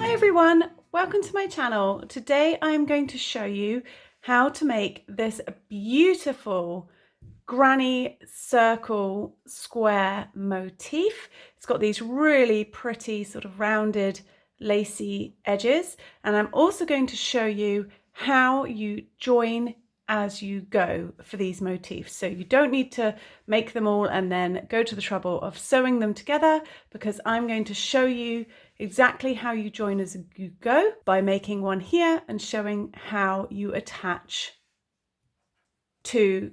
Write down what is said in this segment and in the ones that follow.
Hi everyone, welcome to my channel. Today I'm going to show you how to make this beautiful granny circle square motif. It's got these really pretty sort of rounded lacy edges, and I'm also going to show you how you join as you go for these motifs. So you don't need to make them all and then go to the trouble of sewing them together, because I'm going to show you exactly how you join as you go by making one here and showing how you attach to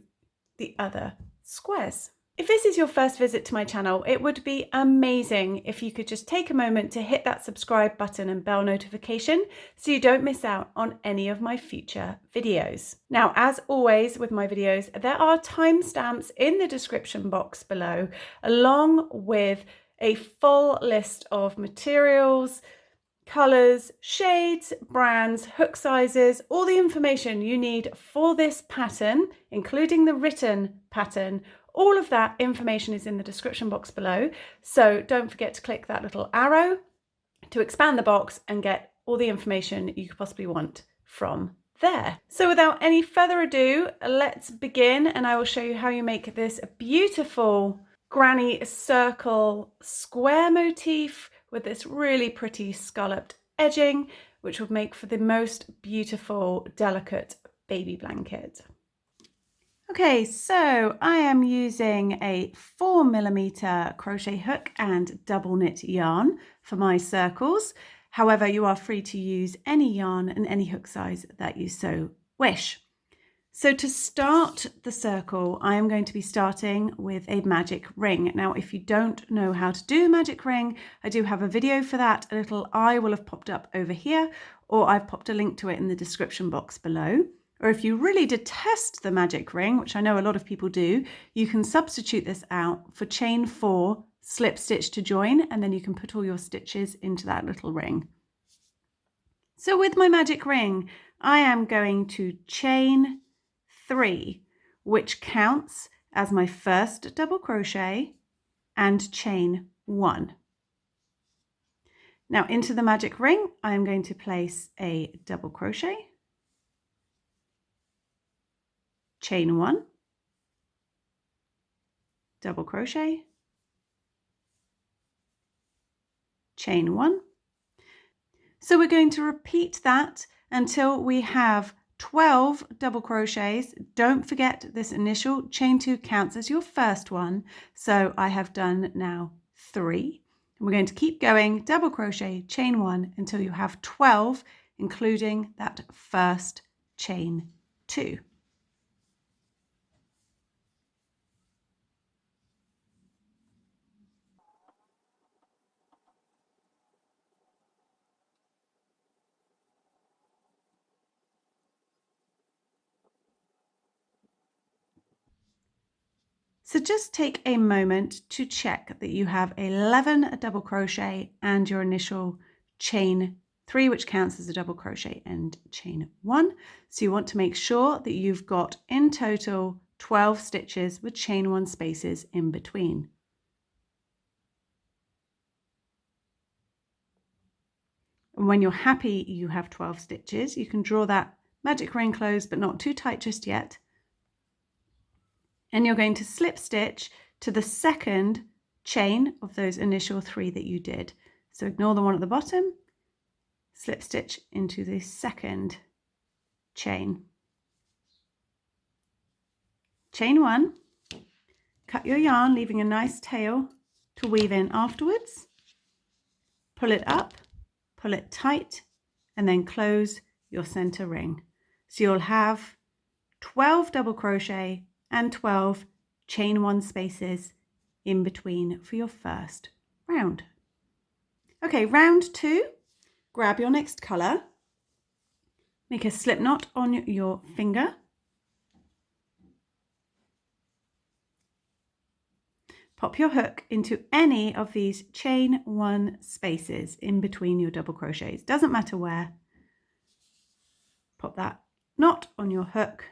the other squares. If this is your first visit to my channel, it would be amazing if you could just take a moment to hit that subscribe button and bell notification so you don't miss out on any of my future videos. Now, as always with my videos, there are timestamps in the description box below, along with a full list of materials, colors, shades, brands, hook sizes, all the information you need for this pattern, including the written pattern. All of that information is in the description box below. So don't forget to click that little arrow to expand the box and get all the information you could possibly want from there. So without any further ado, let's begin, and I will show you how you make this beautiful granny circle square motif with this really pretty scalloped edging, which will make for the most beautiful, delicate baby blanket. Okay, so I am using a 4mm crochet hook and double knit yarn for my circles. However, you are free to use any yarn and any hook size that you so wish. So to start the circle, I am going to be starting with a magic ring. Now, if you don't know how to do a magic ring, I do have a video for that. A little eye will have popped up over here, or I've popped a link to it in the description box below. Or if you really detest the magic ring, which I know a lot of people do, you can substitute this out for chain 4, slip stitch to join, and then you can put all your stitches into that little ring. So with my magic ring, I am going to chain 3, which counts as my first double crochet, and chain 1. Now into the magic ring, I am going to place a double crochet, chain 1, double crochet, chain 1. So we're going to repeat that until we have 12 double crochets. Don't forget this initial chain 2 counts as your first one. So I have done now 3. And we're going to keep going, double crochet, chain 1 until you have 12, including that first chain 2. So just take a moment to check that you have 11 double crochet and your initial chain 3, which counts as a double crochet, and chain 1. So you want to make sure that you've got in total 12 stitches with chain 1 spaces in between. And when you're happy you have 12 stitches, you can draw that magic ring close, but not too tight just yet. And you're going to slip stitch to the second chain of those initial 3 that you did. So ignore the one at the bottom, slip stitch into the second chain. Chain 1, cut your yarn, leaving a nice tail to weave in afterwards. Pull it up, pull it tight, and then close your center ring. So you'll have 12 double crochet and 12 chain 1 spaces in between for your first round. Okay, round 2, grab your next color, make a slip knot on your finger, pop your hook into any of these chain 1 spaces in between your double crochets, doesn't matter where. Pop that knot on your hook,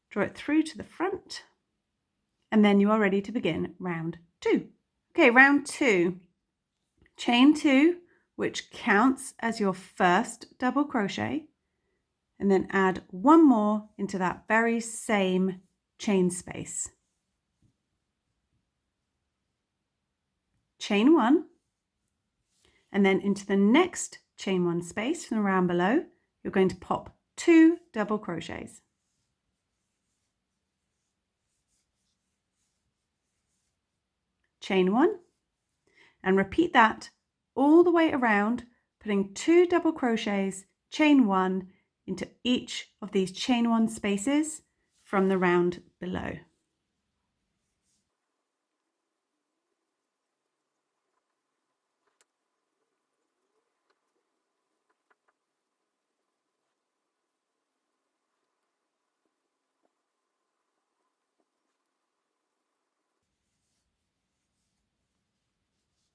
draw it through to the front, and then you are ready to begin round 2. Okay, round 2, chain 2 which counts as your first double crochet, and then add one more into that very same chain space. Chain one, and then into the next chain one space from the round below, you're going to pop 2 double crochets. Chain one, and repeat that all the way around, putting 2 double crochets, chain one, into each of these chain one spaces from the round below.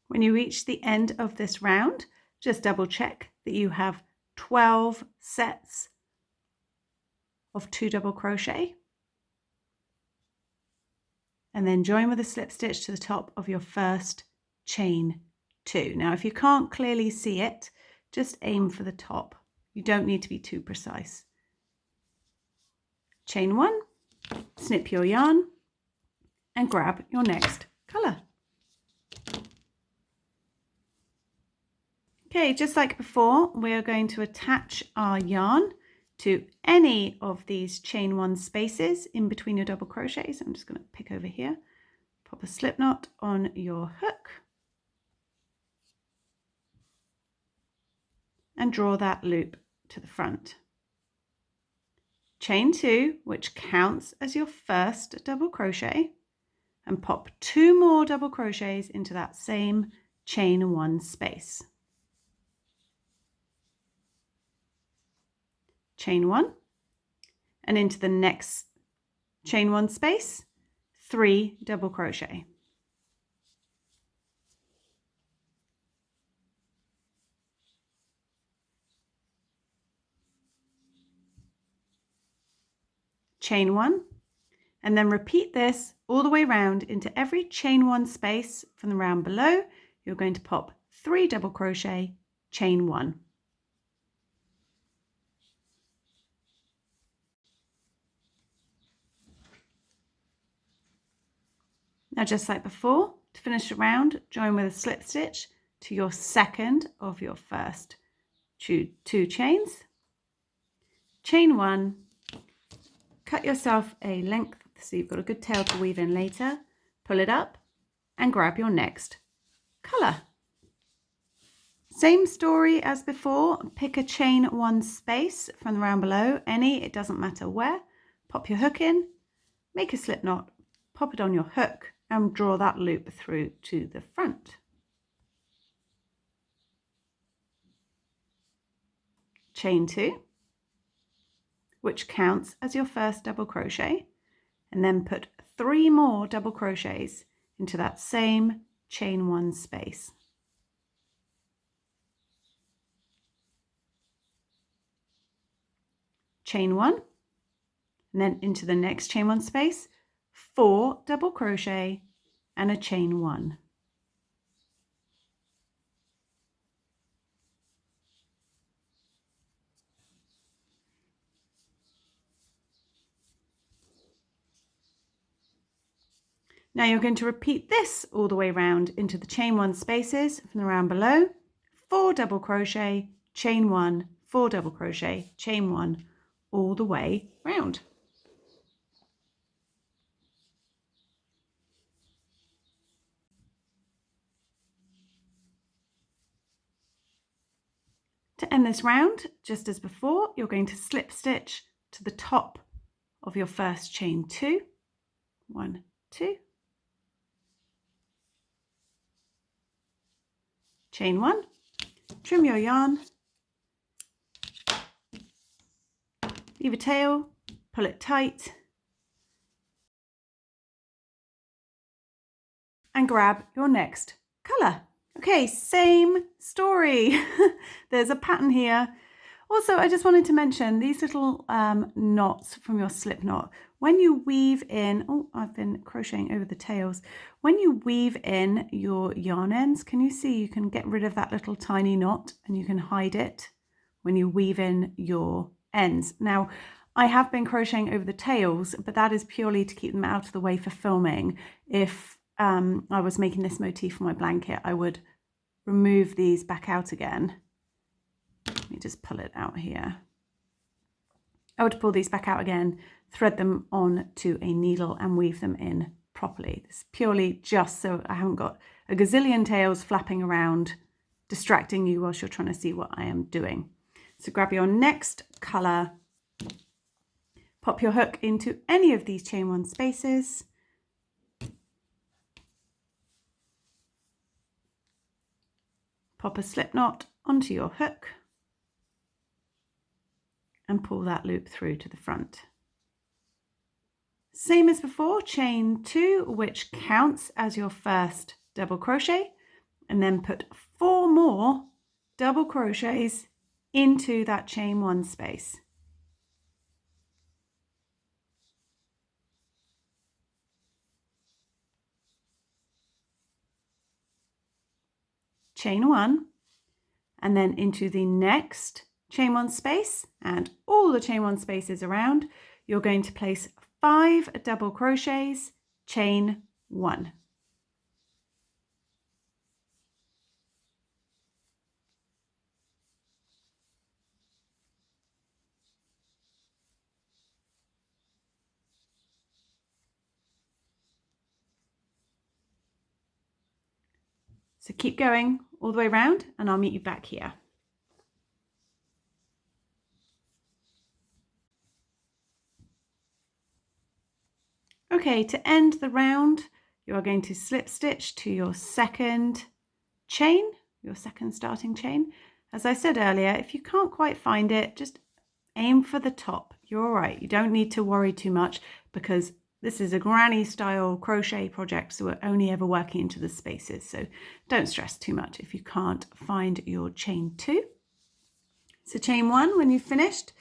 When you reach the end of this round, just double check that you have 12 sets of 2 double crochet, and then join with a slip stitch to the top of your first chain 2. Now, if you can't clearly see it, just aim for the top. You don't need to be too precise. Chain 1, snip your yarn, and grab your next colour. Okay, just like before, we're going to attach our yarn to any of these chain 1 spaces in between your double crochets. I'm just going to pick over here, pop a slip knot on your hook, and draw that loop to the front. Chain 2, which counts as your first double crochet, and pop 2 more double crochets into that same chain 1 space. Chain 1, and into the next chain 1 space, 3 double crochet. Chain 1, and then repeat this all the way around into every chain 1 space from the round below. You're going to pop 3 double crochet, chain 1. Now, just like before, to finish the round, join with a slip stitch to your second of your first 2 chains. Chain 1, cut yourself a length so you've got a good tail to weave in later, pull it up, and grab your next colour. Same story as before, pick a chain 1 space from the round below, any, it doesn't matter where, pop your hook in, make a slip knot, pop it on your hook, and draw that loop through to the front. Chain 2, which counts as your first double crochet, and then put 3 more double crochets into that same chain 1 space. Chain 1, and then into the next chain 1 space, 4 double crochet and a chain 1. Now you're going to repeat this all the way around into the chain 1 spaces from the round below, 4 double crochet, chain 1, 4 double crochet, chain 1, all the way round. To end this round, just as before, you're going to slip stitch to the top of your first chain 2, 1, 2, chain 1, trim your yarn, leave a tail, pull it tight, and grab your next colour. Okay, same story. There's a pattern here. Also, I just wanted to mention these little knots from your slip knot when you weave in, oh, I've been crocheting over the tails. When you weave in your yarn ends, can you see you can get rid of that little tiny knot and you can hide it when you weave in your ends. Now, I have been crocheting over the tails, but that is purely to keep them out of the way for filming. If I was making this motif for my blanket, I would remove these back out again. Let me just pull it out here. I would pull these back out again, thread them on to a needle and weave them in properly. This is purely just so I haven't got a gazillion tails flapping around, distracting you whilst you're trying to see what I am doing. So grab your next colour, pop your hook into any of these chain one spaces, pop a slip knot onto your hook, and pull that loop through to the front. Same as before, chain 2, which counts as your first double crochet, and then put 4 more double crochets into that chain 1 space. Chain 1, and then into the next chain 1 space and all the chain 1 spaces around, you're going to place 5 double crochets, chain 1. So keep going all the way around and I'll meet you back here. Okay, to end the round, you are going to slip stitch to your second chain, your second starting chain. As I said earlier, if you can't quite find it, just aim for the top. You're all right. You don't need to worry too much because this is a granny style crochet project, so we're only ever working into the spaces. So don't stress too much if you can't find your chain 2. So chain 1, when you've finished,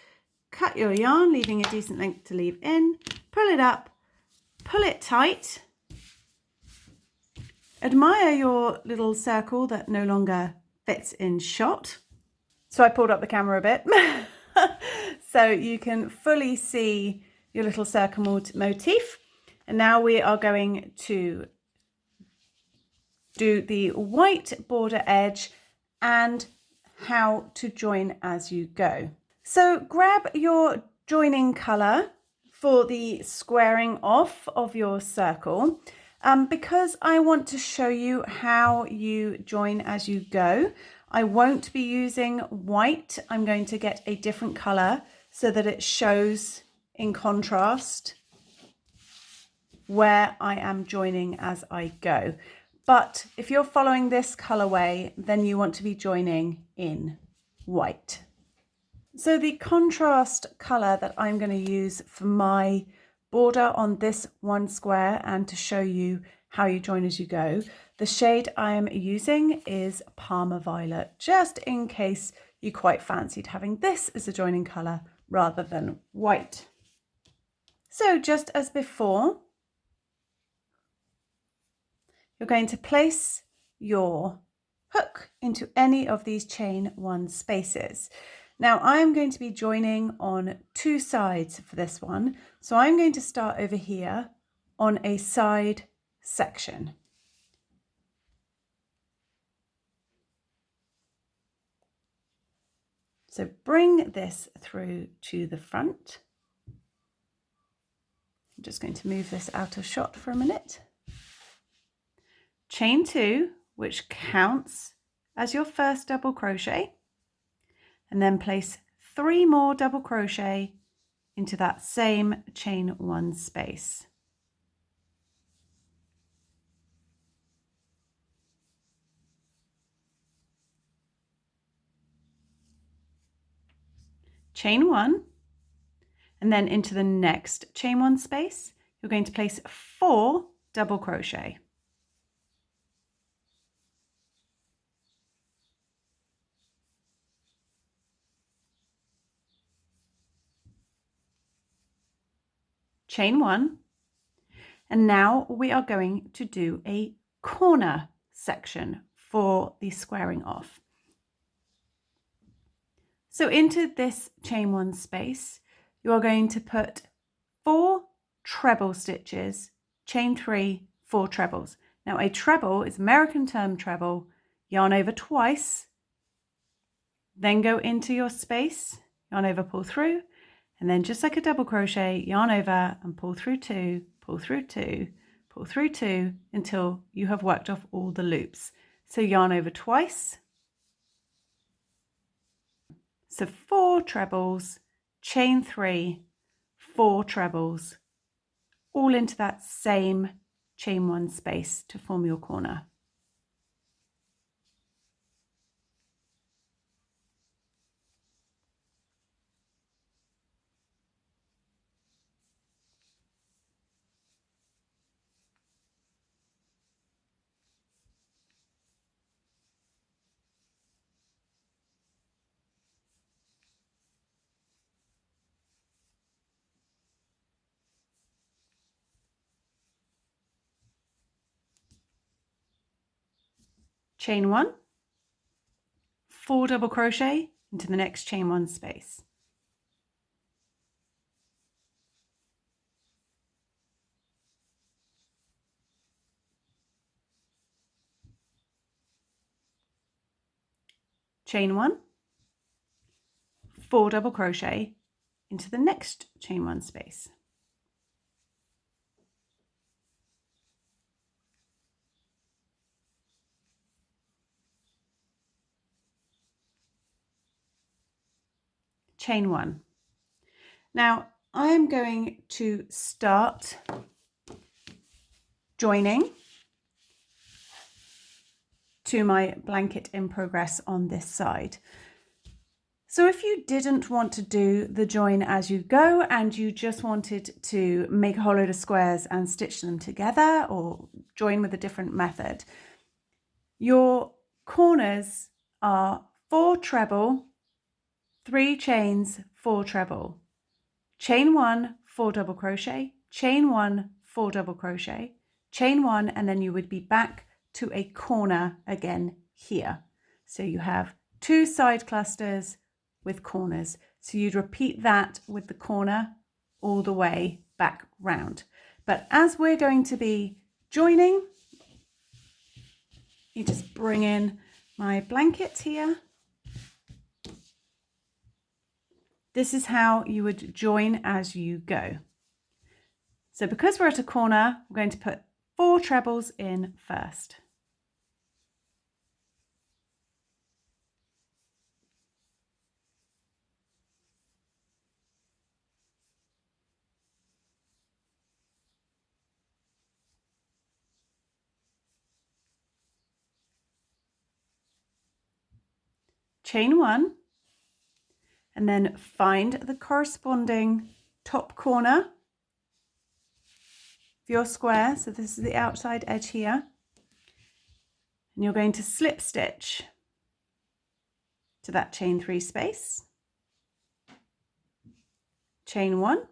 cut your yarn, leaving a decent length to leave in, pull it up, pull it tight. Admire your little circle that no longer fits in shot. So I pulled up the camera a bit so you can fully see your little circle motif. And now we are going to do the white border edge and how to join as you go. So grab your joining colour for the squaring off of your circle. Because I want to show you how you join as you go, I won't be using white. I'm going to get a different colour so that it shows in contrast where I am joining as I go. But if you're following this colourway, then you want to be joining in white. So the contrast colour that I'm going to use for my border on this one square and to show you how you join as you go, the shade I am using is Palma Violet, just in case you quite fancied having this as a joining colour rather than white. So just as before, you're going to place your hook into any of these chain 1 spaces. Now I'm going to be joining on 2 sides for this one. So I'm going to start over here on a side section. So bring this through to the front. I'm just going to move this out of shot for a minute. Chain 2, which counts as your first double crochet, and then place 3 more double crochet into that same chain 1 space. Chain 1, and then into the next chain 1 space, you're going to place 4 double crochet. chain 1, and now we are going to do a corner section for the squaring off. So into this chain 1 space, you are going to put 4 treble stitches, chain 3, 4 trebles. Now a treble is American term treble, yarn over twice, then go into your space, yarn over, pull through, and then just like a double crochet, yarn over and pull through 2, pull through 2, pull through 2 until you have worked off all the loops. So yarn over twice. So 4 trebles, chain 3, 4 trebles, all into that same chain 1 space to form your corner. Chain 1, 4 double crochet into the next chain 1 space. Chain 1, 4 double crochet into the next chain 1 space. Chain 1. Now I'm going to start joining to my blanket in progress on this side. So if you didn't want to do the join as you go and you just wanted to make a whole load of squares and stitch them together or join with a different method, your corners are 4 treble, 3 chains, 4 treble, chain 1, 4 double crochet, chain 1, 4 double crochet, chain 1, and then you would be back to a corner again here. So you have 2 side clusters with corners. So you'd repeat that with the corner all the way back round. But as we're going to be joining, you just bring in my blanket here. This is how you would join as you go. So because we're at a corner, we're going to put 4 trebles in first. Chain 1, and then find the corresponding top corner of your square. So this is the outside edge here. And you're going to slip stitch to that chain 3 space. Chain 1.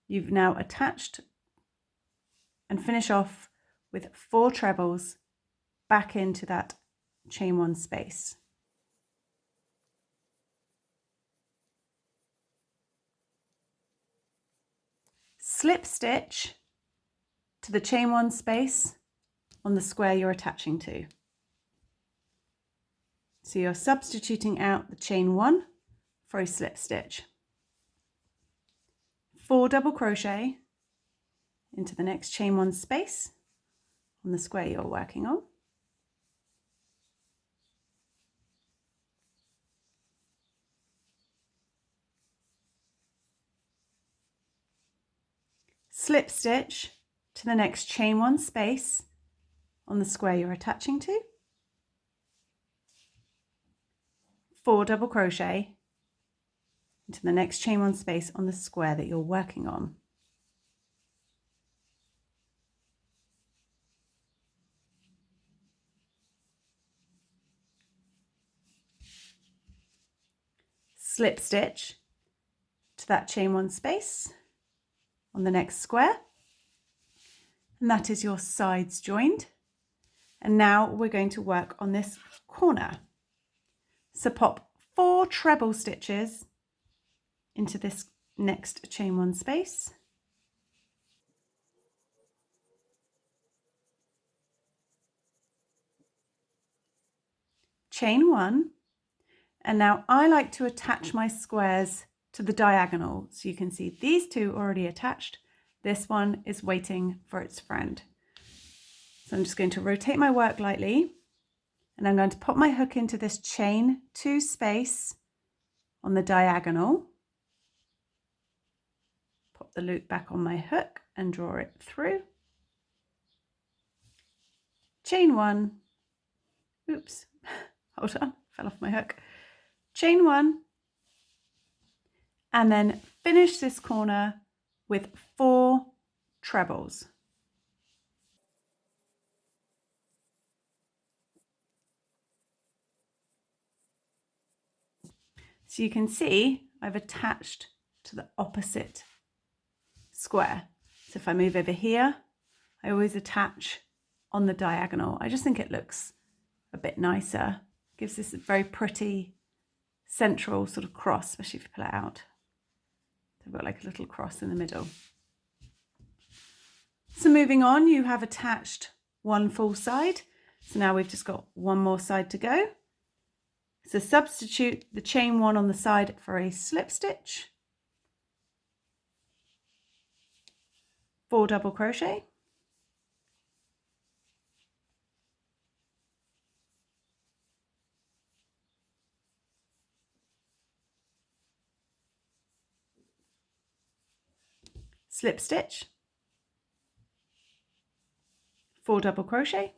You've now attached and finish off with 4 trebles back into that chain 1 space. Slip stitch to the chain 1 space on the square you're attaching to. So you're substituting out the chain 1 for a slip stitch. 4 double crochet into the next chain 1 space on the square you're working on. Slip stitch to the next chain 1 space on the square you're attaching to. 4 double crochet into the next chain 1 space on the square that you're working on. Slip stitch to that chain 1 space on the next square, and that is your sides joined. And now we're going to work on this corner. So pop 4 treble stitches into this next chain 1 space. Chain 1, and now I like to attach my squares to the diagonal, so you can see these 2 already attached. This one is waiting for its friend. So I'm just going to rotate my work lightly, and I'm going to pop my hook into this chain 2 space on the diagonal. Pop the loop back on my hook and draw it through. Chain 1, oops, hold on, fell off my hook. Chain 1, and then finish this corner with 4 trebles. So you can see I've attached to the opposite square. So if I move over here, I always attach on the diagonal. I just think it looks a bit nicer. Gives this a very pretty central sort of cross, especially if you pull it out. I've got like a little cross in the middle. So moving on, you have attached 1 full side. So now we've just got 1 more side to go. So substitute the chain 1 on the side for a slip stitch, 4 double crochet, slip stitch, 4 double crochet,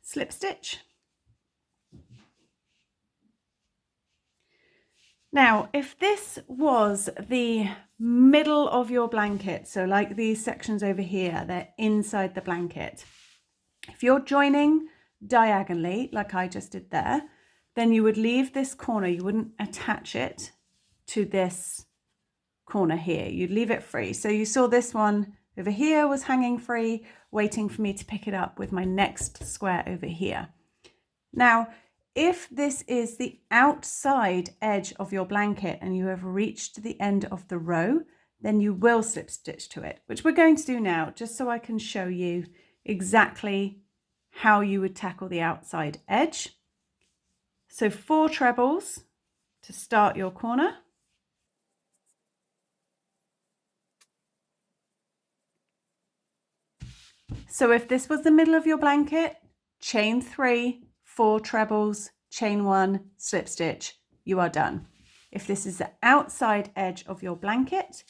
slip stitch. Now, if this was the middle of your blanket, so like these sections over here, they're inside the blanket. If you're joining diagonally, like I just did there, then you would leave this corner, you wouldn't attach it to this corner here. You'd leave it free. So you saw this one over here was hanging free, waiting for me to pick it up with my next square over here. Now, if this is the outside edge of your blanket and you have reached the end of the row, then you will slip stitch to it, which we're going to do now, just so I can show you exactly how you would tackle the outside edge. So 4 trebles to start your corner. So if this was the middle of your blanket, chain 3, 4 trebles, chain 1, slip stitch, you are done. If this is the outside edge of your blanket,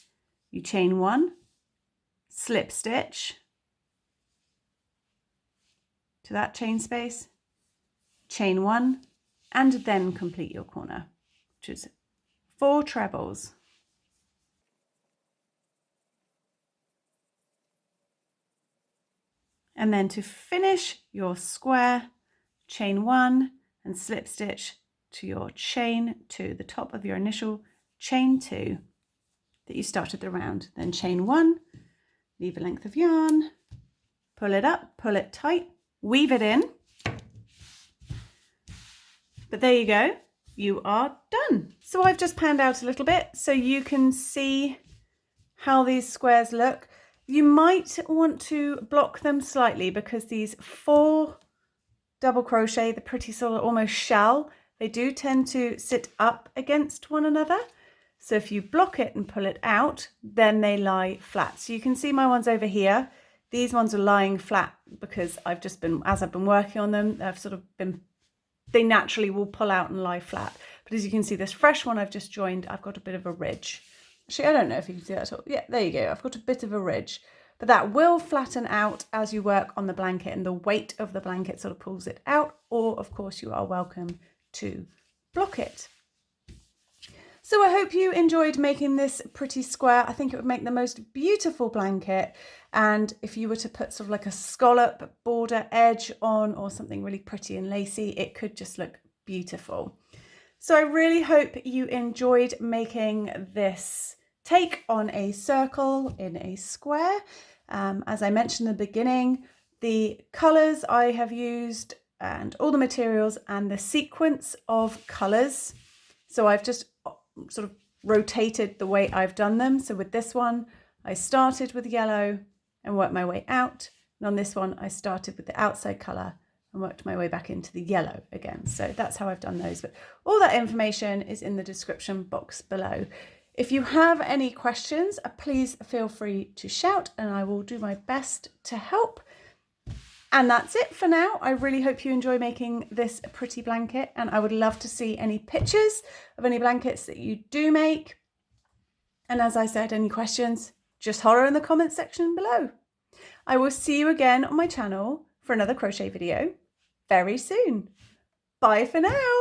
you chain 1, slip stitch to that chain space, chain 1, and then complete your corner, which is 4 trebles. And then to finish your square, chain 1 and slip stitch to your chain 2, the top of your initial chain 2 that you started the round. Then chain 1, leave a length of yarn, pull it up, pull it tight, weave it in. But there you go, you are done. So I've just panned out a little bit so you can see how these squares look. You might want to block them slightly because these 4 double crochet, the pretty sort of almost shell, they do tend to sit up against one another. So if you block it and pull it out, then they lie flat. So you can see my ones over here. These ones are lying flat because I've just been, as I've been working on them, I've sort of been, they naturally will pull out and lie flat. But as you can see, this fresh one I've just joined, I've got a bit of a ridge. Actually, I don't know if you can see that at all. Yeah, there you go. I've got a bit of a ridge, but that will flatten out as you work on the blanket and the weight of the blanket sort of pulls it out, or of course you are welcome to block it. So I hope you enjoyed making this pretty square. I think it would make the most beautiful blanket. And if you were to put sort of like a scallop border edge on or something really pretty and lacy, it could just look beautiful. So I really hope you enjoyed making this take on a circle in a square. As I mentioned in the beginning, the colours I have used and all the materials and the sequence of colours. So I've just sort of rotated the way I've done them. So with this one, I started with yellow and worked my way out. And on this one, I started with the outside colour and worked my way back into the yellow again. So that's how I've done those. But all that information is in the description box below. If you have any questions, please feel free to shout and I will do my best to help. And that's it for now. I really hope you enjoy making this pretty blanket, and I would love to see any pictures of any blankets that you do make. And as I said, any questions, just holler in the comments section below. I will see you again on my channel for another crochet video very soon. Bye for now.